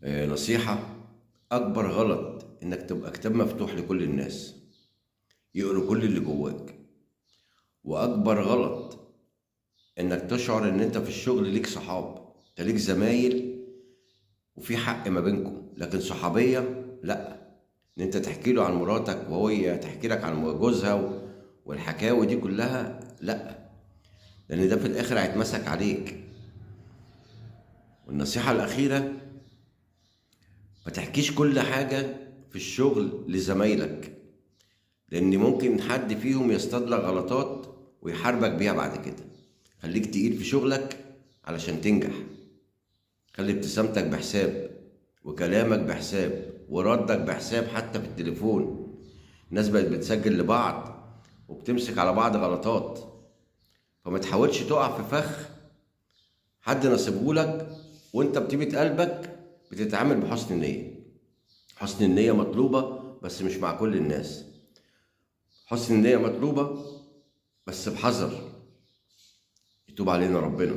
نصيحة: أكبر غلط إنك تبقى كتاب مفتوح لكل الناس يقروا كل اللي جواك. وأكبر غلط إنك تشعر إن أنت في الشغل ليك صحاب، أنت ليك زمايل وفي حق ما بينكم، لكن صحابية لأ. إن أنت تحكي له عن مراتك وهو تحكي لك عن جوزها والحكاوي دي كلها لأ، لأن ده في الآخر هيتمسك عليك. والنصيحة الأخيرة: ما تحكيش كل حاجة في الشغل لزمايلك، لأن ممكن حد فيهم يصطاد لك غلطات ويحاربك بيها بعد كده. خليك تقيل في شغلك علشان تنجح. خلي ابتسامتك بحساب، وكلامك بحساب، وردك بحساب. حتى في التليفون الناس بقت بتسجل لبعض وبتمسك على بعض غلطات، فما تحاولش تقع في فخ حد نصيبهولك وانت بطيبة قلبك بتتعامل بحسن النية. حسن النية مطلوبة بس مش مع كل الناس. حسن النية مطلوبة بس بحذر، يتوب علينا ربنا.